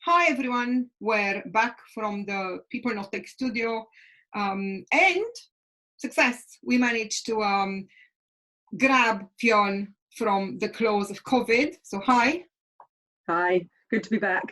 Hi everyone, we're back from the People Not Tech studio, and success. We managed to grab Fionn from the claws of COVID. So hi. Hi, good to be back.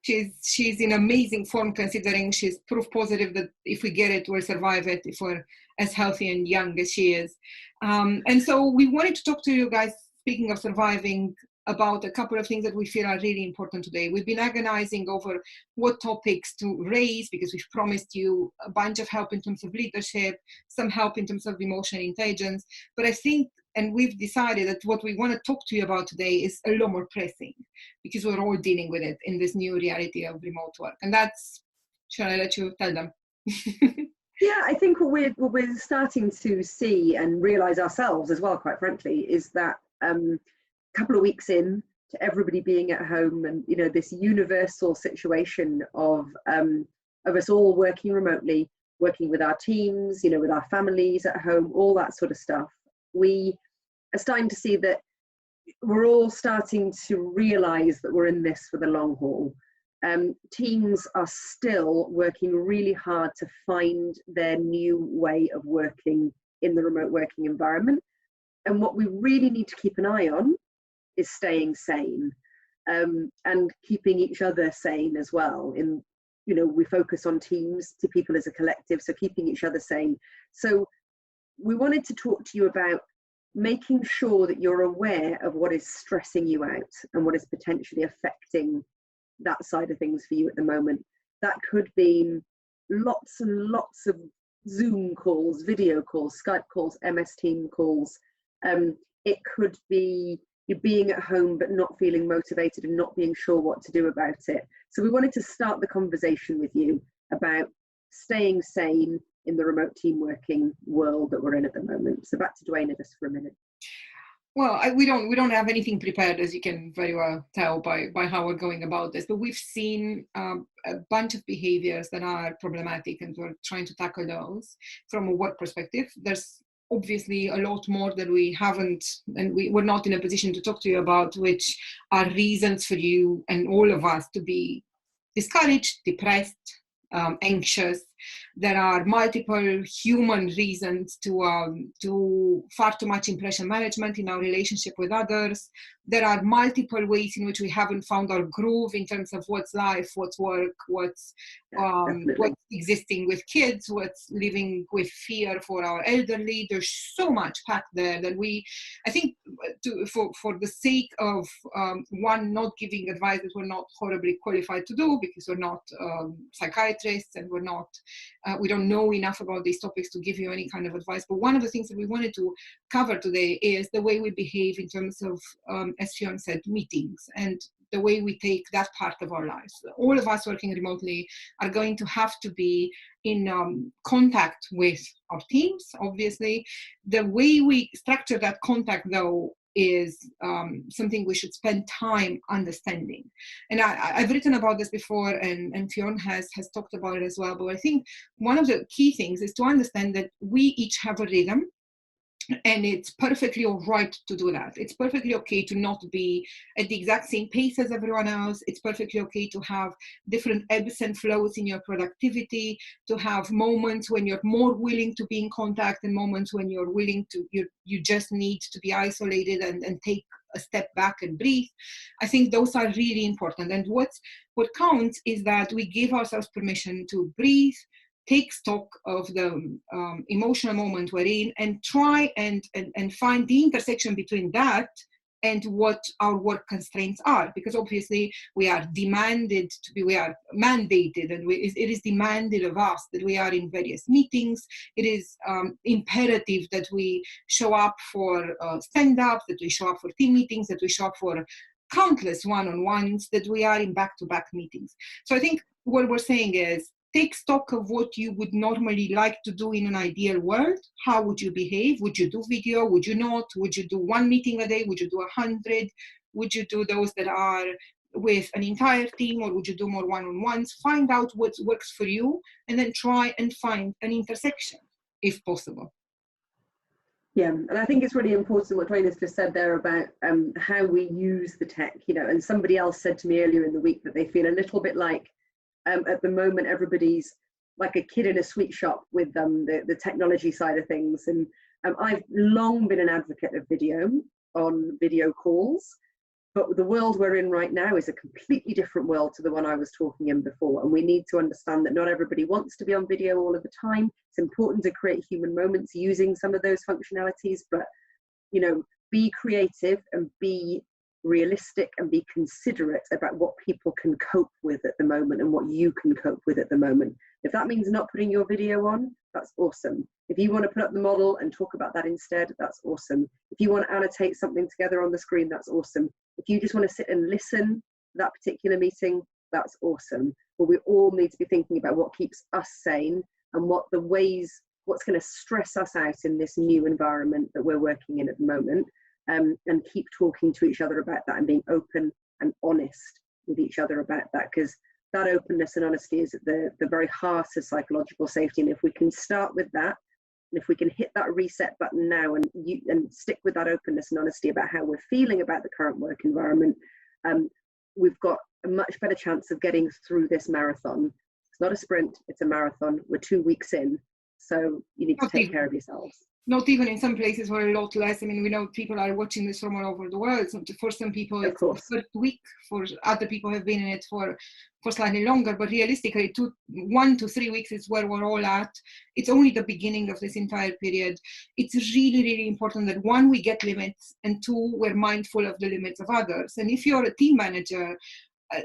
She's in amazing form, considering she's proof positive that if we get it, we'll survive it, if we're as healthy and young as she is. And so we wanted to talk to you guys, speaking of surviving, about a couple of things that we feel are really important today. We've been agonizing over what topics to raise because we've promised you a bunch of help in terms of leadership, some help in terms of emotional intelligence. But I think, and we've decided that what we want to talk to you about today is a lot more pressing because we're all dealing with it in this new reality of remote work. And that's, shall I let you tell them? Yeah, I think what we're starting to see and realize ourselves as well, quite frankly, is that couple of weeks in to everybody being at home and this universal situation of us all working remotely, working with our teams, with our families at home, all that sort of stuff, we are starting to see that we're all starting to realize that we're in this for the long haul. Teams are still working really hard to find their new way of working in the remote working environment, and what we really need to keep an eye on is staying sane, and keeping each other sane as well. We focus on teams, to people as a collective, so keeping each other sane. So we wanted to talk to you about making sure that you're aware of what is stressing you out and what is potentially affecting that side of things for you at the moment. That could be lots and lots of Zoom calls, video calls, Skype calls, MS Team calls. It could be you being at home but not feeling motivated and not being sure what to do about it. So we wanted to start the conversation with you about staying sane in the remote team working world that we're in at the moment. So back to Dwayne just for a minute. Well, we don't have anything prepared, as you can very well tell by how we're going about this. But we've seen a bunch of behaviors that are problematic, and we're trying to tackle those from a work perspective. There's obviously a lot more that we haven't, and we're not in a position to talk to you about, which are reasons for you and all of us to be discouraged, depressed, anxious. There are multiple human reasons to far too much impression management in our relationship with others. There are multiple ways in which we haven't found our groove in terms of what's life, what's work, what's existing with kids, what's living with fear for our elderly. There's so much packed there that I think for the sake of one, not giving advice that we're not horribly qualified to do, because we're not psychiatrists and we don't know enough about these topics to give you any kind of advice. But one of the things that we wanted to cover today is the way we behave in terms of, as Fionn said, meetings, and the way we take that part of our lives. All of us working remotely are going to have to be in contact with our teams, obviously. The way we structure that contact, though, is something we should spend time understanding. And I've written about this before, and Fionn has talked about it as well. But I think one of the key things is to understand that we each have a rhythm, and it's perfectly all right to do that. It's perfectly okay to not be at the exact same pace as everyone else. It's perfectly okay to have different ebbs and flows in your productivity, to have moments when you're more willing to be in contact and moments when you're willing to, you just need to be isolated and take a step back and breathe. I think those are really important. And what counts is that we give ourselves permission to breathe, take stock of the emotional moment we're in, and try and find the intersection between that and what our work constraints are. Because obviously we are mandated, and it is demanded of us that we are in various meetings. It is imperative that we show up for stand-ups, that we show up for team meetings, that we show up for countless one-on-ones, that we are in back-to-back meetings. So I think what we're saying is, take stock of what you would normally like to do in an ideal world. How would you behave? Would you do video? Would you not? Would you do one meeting a day? Would you do 100? Would you do those that are with an entire team, or would you do more one-on-ones? Find out what works for you, and then try and find an intersection if possible. Yeah, and I think it's really important what Dwayne has just said there about how we use the tech, you know, and somebody else said to me earlier in the week that they feel a little bit like at the moment everybody's like a kid in a sweet shop with the technology side of things. And I've long been an advocate of video on video calls, but the world we're in right now is a completely different world to the one I was talking in before. And we need to understand that not everybody wants to be on video all of the time. It's important to create human moments using some of those functionalities, but, you know, be creative and be realistic and be considerate about what people can cope with at the moment and what you can cope with at the moment. If that means not putting your video on, that's awesome. If you want to put up the model and talk about that instead, that's awesome. If you want to annotate something together on the screen, that's awesome. If you just want to sit and listen to that particular meeting, that's awesome. But we all need to be thinking about what keeps us sane and what the ways, what's going to stress us out in this new environment that we're working in at the moment, and keep talking to each other about that and being open and honest with each other about that, because that openness and honesty is at the very heart of psychological safety. And if we can start with that, and if we can hit that reset button now and stick with that openness and honesty about how we're feeling about the current work environment, we've got a much better chance of getting through this marathon. It's not a sprint, it's a marathon. We're 2 weeks in, so you need to take care of yourselves. Not even in some places where a lot less. I mean, we know people are watching this from all over the world. So for some people, it's the first week. For other people, have been in it for slightly longer. But realistically, 1 to 3 weeks is where we're all at. It's only the beginning of this entire period. It's really, really important that, one, we get limits, and two, we're mindful of the limits of others. And if you're a team manager,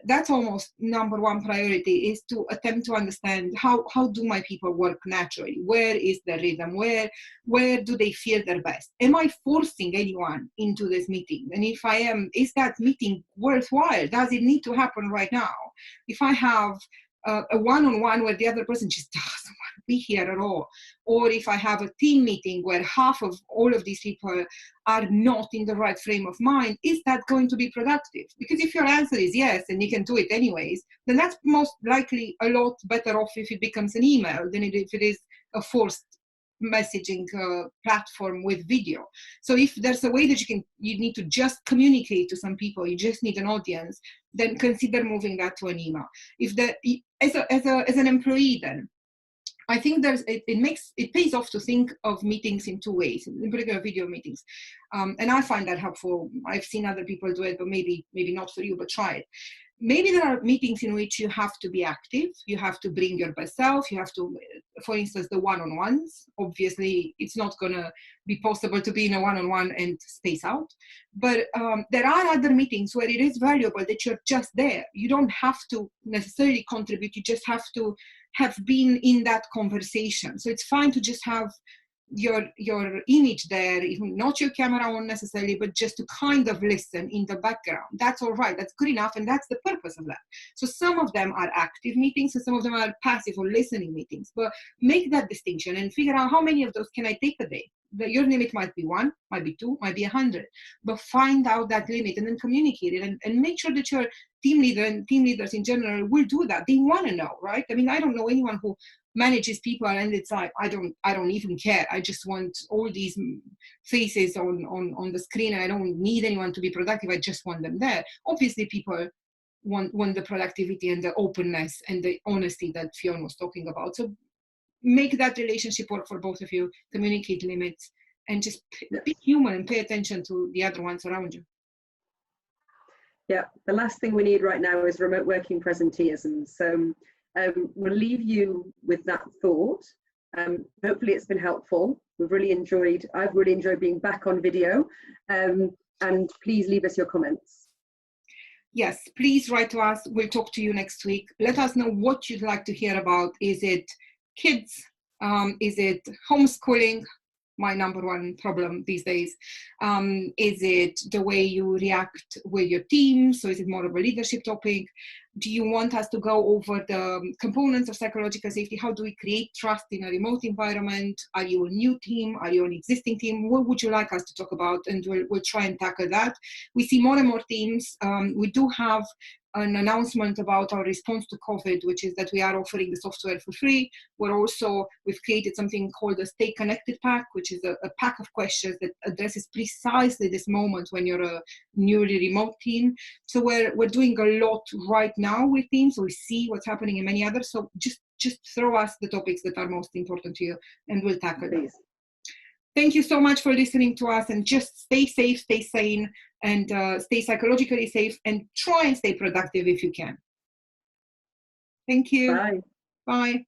that's almost number one priority, is to attempt to understand how do my people work naturally? Where is the rhythm? Where do they feel their best? Am I forcing anyone into this meeting? And if I am, is that meeting worthwhile? Does it need to happen right now? If I have a one-on-one where the other person just doesn't want to be here at all, or if I have a team meeting where half of all of these people are not in the right frame of mind, is that going to be productive? Because if your answer is yes, and you can do it anyways, then that's most likely a lot better off if it becomes an email than if it is a forced messaging platform with video. So if there's a way that you need to just communicate to some people, you just need an audience, then consider moving that to an email. If as an employee, then I think it pays off to think of meetings in two ways, in particular video meetings, and I find that helpful. I've seen other people do it, but maybe not for you, but try it. Maybe there are meetings in which you have to be active, you have to bring your best self, you have to, for instance, the one-on-ones. Obviously, it's not going to be possible to be in a one-on-one and space out. But there are other meetings where it is valuable that you're just there. You don't have to necessarily contribute, you just have to have been in that conversation. So it's fine to just have your image there, even not your camera on necessarily, but just to kind of listen in the background. That's all right, that's good enough, and that's the purpose of that. So some of them are active meetings, and some of them are passive or listening meetings. But make that distinction and figure out how many of those can I take a day. Your limit might be 1, might be 2, might be 100, but find out that limit and then communicate it, and make sure that your team leader and team leaders in general will do that. They want to know, right? I mean, I don't know anyone who manages people and it's like, I don't even care. I just want all these faces on the screen, and I don't need anyone to be productive. I just want them there. Obviously, people want the productivity and the openness and the honesty that Fiona was talking about. So make that relationship work for both of you, communicate limits, and just be human and pay attention to the other ones around you. Yeah, the last thing we need right now is remote working presenteeism. So we'll leave you with that thought. Hopefully it's been helpful. I've really enjoyed being back on video. And please leave us your comments. Yes, please write to us. We'll talk to you next week. Let us know what you'd like to hear about. Is it kids? Is it homeschooling? My number one problem these days. Is it the way you react with your team? So is it more of a leadership topic? Do you want us to go over the components of psychological safety? How do we create trust in a remote environment? Are you a new team? Are you an existing team? What would you like us to talk about? And we'll try and tackle that. We see more and more teams. We do have an announcement about our response to COVID, which is that we are offering the software for free. We've created something called a Stay Connected pack, which is a pack of questions that addresses precisely this moment when you're a newly remote team. So we're doing a lot right now with teams. We see what's happening in many others. So just throw us the topics that are most important to you, and we'll tackle them. Thank you so much for listening to us, and just stay safe, stay sane, and stay psychologically safe, and try and stay productive if you can. Thank you. Bye. Bye.